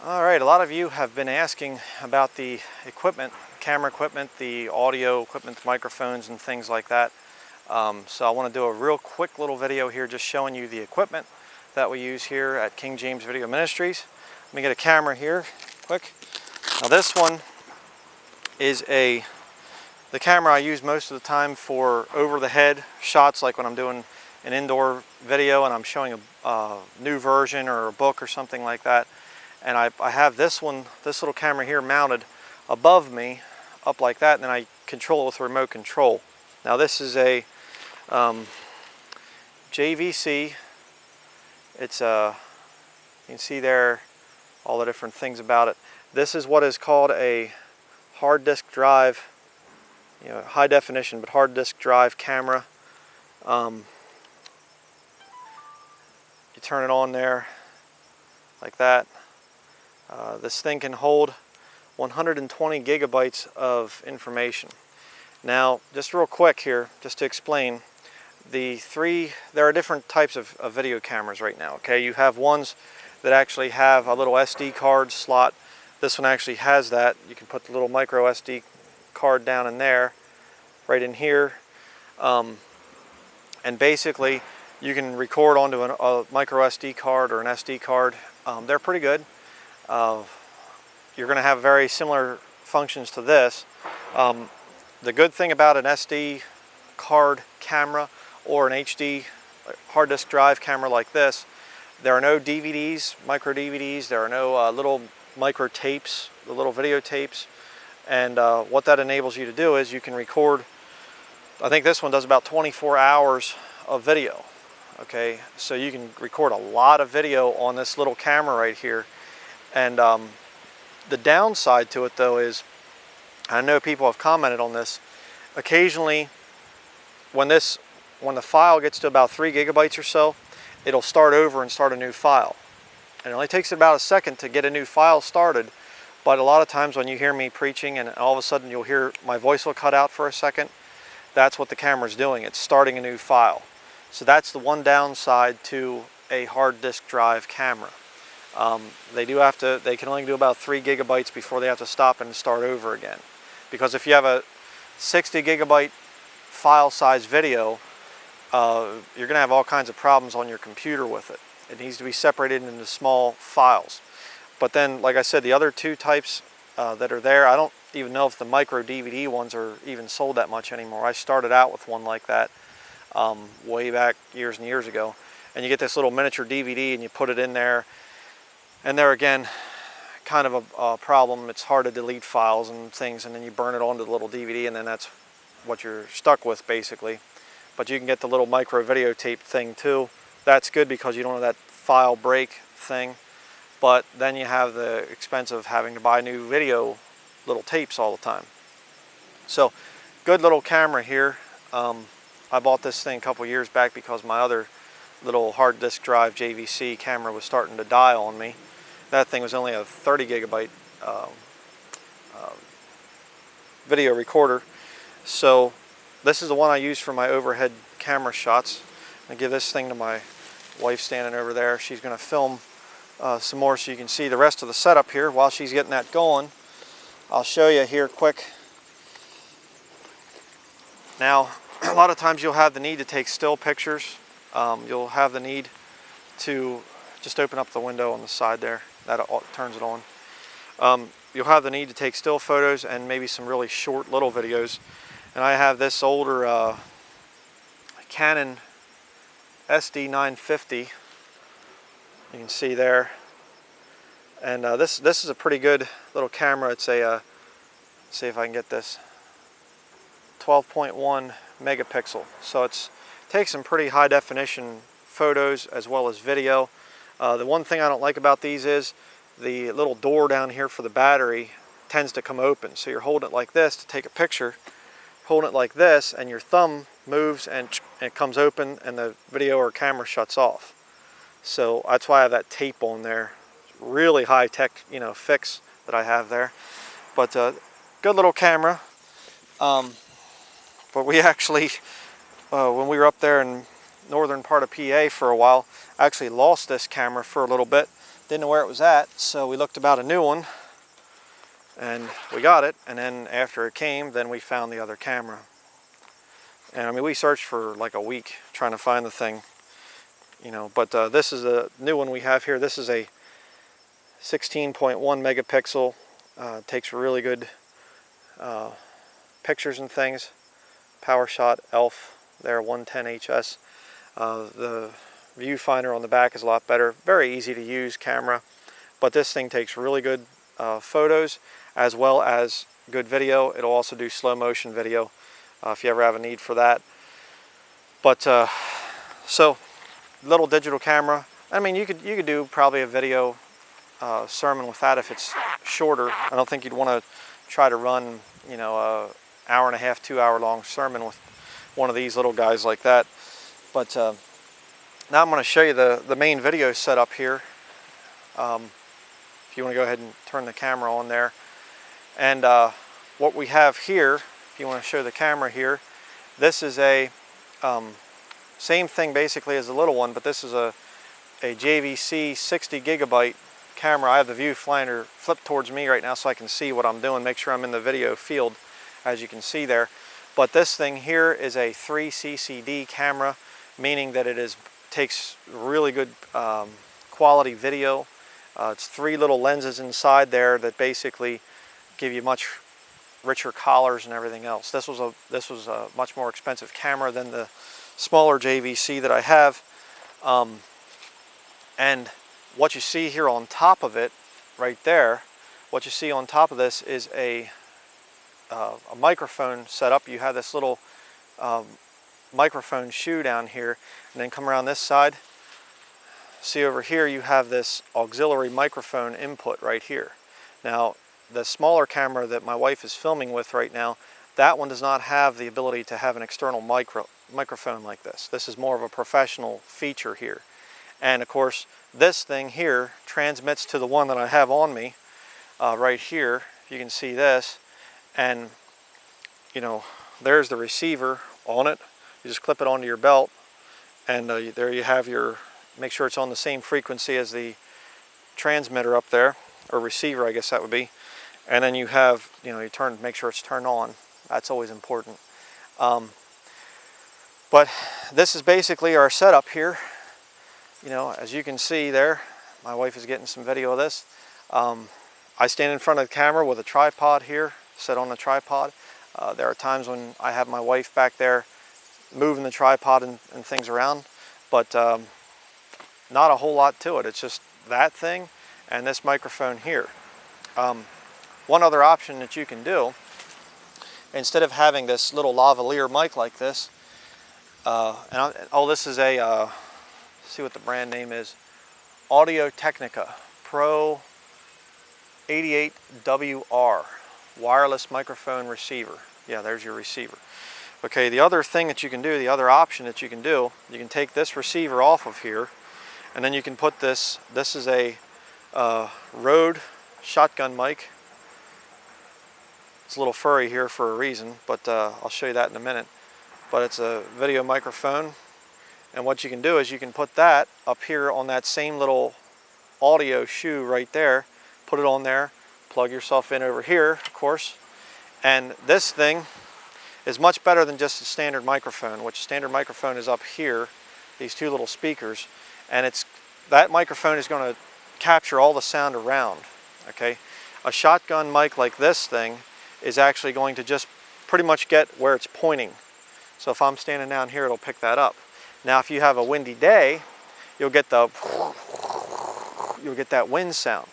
All right, a lot of you have been asking about the equipment, camera equipment, the audio equipment, the microphones and things like that. So I want to do a real quick little video here just showing you the equipment that we use here at King James Video Ministries. Let me get a camera here quick. Now this one is the camera I use most of the time for over the head shots, like when I'm doing an indoor video and I'm showing a new version or a book or something like that. And I have this little camera here mounted above me, up like that, and then I control it with remote control. Now this is a JVC. It's you can see there all the different things about it. This is what is called a hard disk drive, high definition, but hard disk drive camera. You turn it on there like that. This thing can hold 120 gigabytes of information. Now, just real quick here, just to explain, there are different types of video cameras right now, okay? You have ones that actually have a little SD card slot. This one actually has that. You can put the little micro SD card down in there, right in here. And basically, you can record onto a micro SD card or an SD card. They're pretty good. You're going to have very similar functions to this. The good thing about an SD card camera or an HD hard disk drive camera like this, there are no DVDs, micro DVDs, there are no little micro tapes, the little video tapes. And what that enables you to do is you can record, I think this one does about 24 hours of video. Okay, so you can record a lot of video on this little camera right here. And the downside to it though is, I know people have commented on this, occasionally when the file gets to about 3 gigabytes or so, it'll start over and start a new file. And it only takes about a second to get a new file started, but a lot of times when you hear me preaching and all of a sudden you'll hear my voice will cut out for a second, that's what the camera's doing. It's starting a new file. So that's the one downside to a hard disk drive camera. They can only do about 3 gigabytes before they have to stop and start over again. Because if you have a 60 gigabyte file size video, you're going to have all kinds of problems on your computer with it. It needs to be separated into small files. But then, like I said, the other two types that are there, I don't even know if the micro DVD ones are even sold that much anymore. I started out with one like that way back years and years ago. And you get this little miniature DVD and you put it in there. And there again, kind of a problem. It's hard to delete files and things, and then you burn it onto the little DVD, and then that's what you're stuck with basically. But you can get the little micro videotape thing too. That's good because you don't have that file break thing. But then you have the expense of having to buy new video little tapes all the time. So, good little camera here. I bought this thing a couple years back because my other little hard disk drive JVC camera was starting to die on me. That thing was only a 30 gigabyte video recorder. So this is the one I use for my overhead camera shots. I give this thing to my wife standing over there. She's going to film some more so you can see the rest of the setup here while she's getting that going. I'll show you here quick. Now, a lot of times you'll have the need to take still pictures. You'll have the need to just open up the window on the side there. That turns it on. You'll have the need to take still photos and maybe some really short little videos. And I have this older Canon SD950. You can see there. And this is a pretty good little camera. It's a, see if I can get this, 12.1 megapixel. So it takes some pretty high definition photos as well as video. The one thing I don't like about these is the little door down here for the battery tends to come open. So you're holding it like this to take a picture, holding it like this, and your thumb moves and it comes open and the video or camera shuts off. So that's why I have that tape on there. Really high tech, fix that I have there. But good little camera. But we actually, when we were up there in northern part of PA for a while, I actually lost this camera for a little bit. Didn't know where it was at, so we looked about a new one, and we got it. And then after it came, then we found the other camera. And I mean, we searched for like a week trying to find the thing, you know. But this is a new one we have here. This is a 16.1 megapixel. Takes really good pictures and things. PowerShot ELPH there, 110 HS. The viewfinder on the back is a lot better. Very easy to use camera, but this thing takes really good photos as well as good video. It'll also do slow motion video if you ever have a need for that. But so little digital camera. I mean, you could do probably a video sermon with that if it's shorter. I don't think you'd want to try to run, you know, a hour and a half, 2 hour long sermon with one of these little guys like that. But now I'm going to show you the main video setup here. If you want to go ahead and turn the camera on there. And what we have here, if you want to show the camera here, this is a same thing basically as the little one, but this is a JVC 60 gigabyte camera. I have the viewfinder flipped towards me right now so I can see what I'm doing, make sure I'm in the video field, as you can see there. But this thing here is a 3 CCD camera, meaning that it takes really good quality video. It's 3 little lenses inside there that basically give you much richer colors and everything else. This was a much more expensive camera than the smaller JVC that I have. And what you see here on top of it, right there, what you see on top of this is a microphone setup. You have this little microphone shoe down here, and then come around this side. See over here you have this auxiliary microphone input right here. Now the smaller camera that my wife is filming with right now, that one does not have the ability to have an external microphone like this. This is more of a professional feature here. And of course this thing here transmits to the one that I have on me right here. You can see this, and you know, there's the receiver on it. You just clip it onto your belt, and there you have your, make sure it's on the same frequency as the transmitter up there, or receiver I guess that would be. And then you have, you know, you make sure it's turned on. That's always important. But this is basically our setup here. You know, as you can see there, my wife is getting some video of this. I stand in front of the camera with a tripod here, set on the tripod. There are times when I have my wife back there moving the tripod and things around, but not a whole lot to it. It's just that thing and this microphone here. One other option that you can do, instead of having this little lavalier mic like this, this is a, see what the brand name is, Audio-Technica Pro 88WR wireless microphone receiver. Yeah, there's your receiver. Okay, the other thing that you can do, the other option that you can do, you can take this receiver off of here, and then you can put this is a Rode shotgun mic. It's a little furry here for a reason, but I'll show you that in a minute. But it's a video microphone, and what you can do is you can put that up here on that same little audio shoe right there, put it on there, plug yourself in over here, of course, and this thing is much better than just a standard microphone, which standard microphone is up here, these 2 little speakers, and that microphone is going to capture all the sound around. Okay, a shotgun mic like this thing is actually going to just pretty much get where it's pointing. So if I'm standing down here, it'll pick that up. Now if you have a windy day, you'll get that wind sound,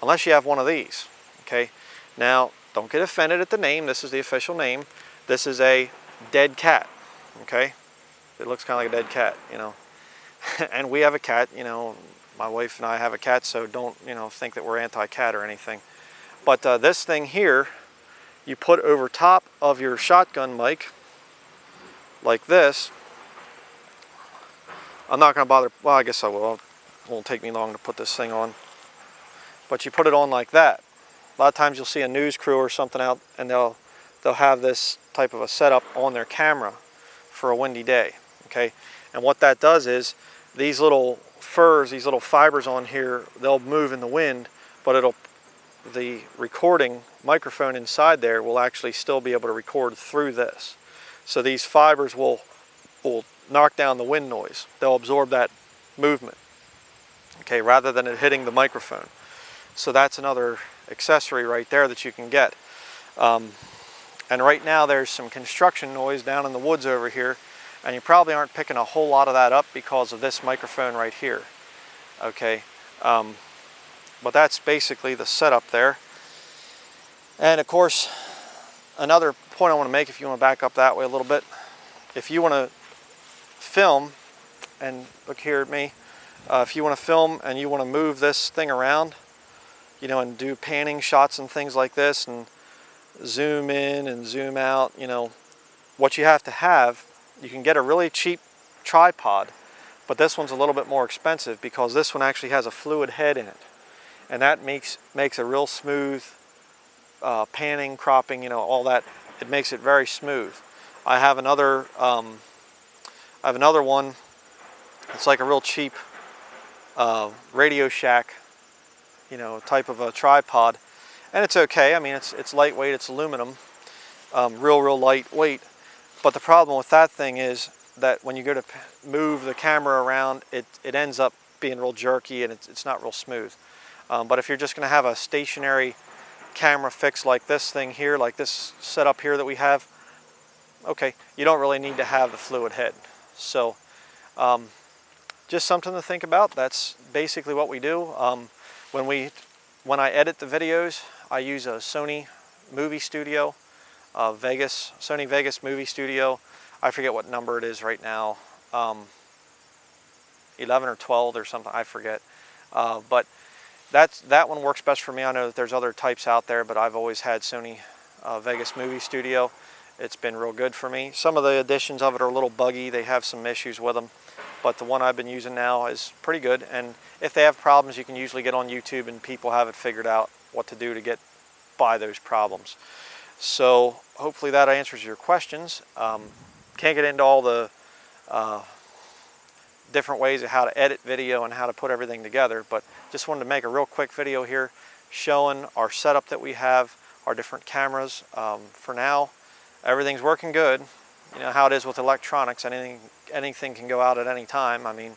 unless you have one of these. Okay, now don't get offended at the name. This is the official name. This is a dead cat. Okay, it looks kind of like a dead cat, you know. And we have a cat, you know, my wife and I have a cat, so don't, you know, think that we're anti-cat or anything. But this thing here, you put over top of your shotgun mic, like this. I'm not going to bother, well, I guess I will. It won't take me long to put this thing on. But you put it on like that. A lot of times you'll see a news crew or something out, and they'll have this type of a setup on their camera for a windy day. Okay, and what that does is these little furs, these little fibers on here, they'll move in the wind, but the recording microphone inside there will actually still be able to record through this. So these fibers will knock down the wind noise. They'll absorb that movement, okay, rather than it hitting the microphone. So that's another accessory right there that you can get. And right now there's some construction noise down in the woods over here, and you probably aren't picking a whole lot of that up because of this microphone right here, okay. But that's basically the setup there. And of course, another point I want to make, if you want to back up that way a little bit, if you want to film, and look here at me, if you want to film and you want to move this thing around, you know, and do panning shots and things like this, and zoom in and zoom out, you know, what you have to have, you can get a really cheap tripod, but this one's a little bit more expensive because this one actually has a fluid head in it, and that makes a real smooth panning, cropping, you know, all that. It makes it very smooth. I have another one. It's like a real cheap Radio Shack, you know, type of a tripod, and it's okay. I mean, it's lightweight. It's aluminum, real lightweight. But the problem with that thing is that when you go to move the camera around, it ends up being real jerky, and it's not real smooth. But if you're just going to have a stationary camera fix like this thing here, like this setup here that we have, okay, you don't really need to have the fluid head. So just something to think about. That's basically what we do. When I edit the videos, I use a Sony Movie Studio, Sony Vegas Movie Studio. I forget what number it is right now, 11 or 12 or something, I forget. But that one works best for me. I know that there's other types out there, but I've always had Sony Vegas Movie Studio. It's been real good for me. Some of the editions of it are a little buggy. They have some issues with them, but the one I've been using now is pretty good. And if they have problems, you can usually get on YouTube and people have it figured out what to do to get by those problems. So hopefully that answers your questions. Can't get into all the different ways of how to edit video and how to put everything together, but just wanted to make a real quick video here showing our setup that we have, our different cameras. For now, everything's working good. You know how it is with electronics, anything can go out at any time. I mean,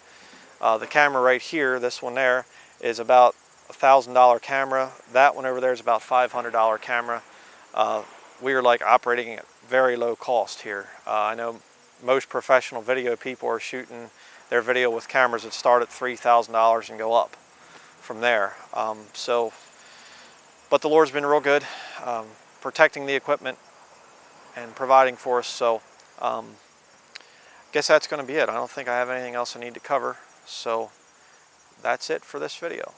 the camera right here, this one there, is about $1,000 camera. That one over there is about $500 camera. We are like operating at very low cost here. I know most professional video people are shooting their video with cameras that start at $3,000 and go up from there. But the Lord's been real good, protecting the equipment and providing for us. So guess that's going to be it. I don't think I have anything else I need to cover. So that's it for this video.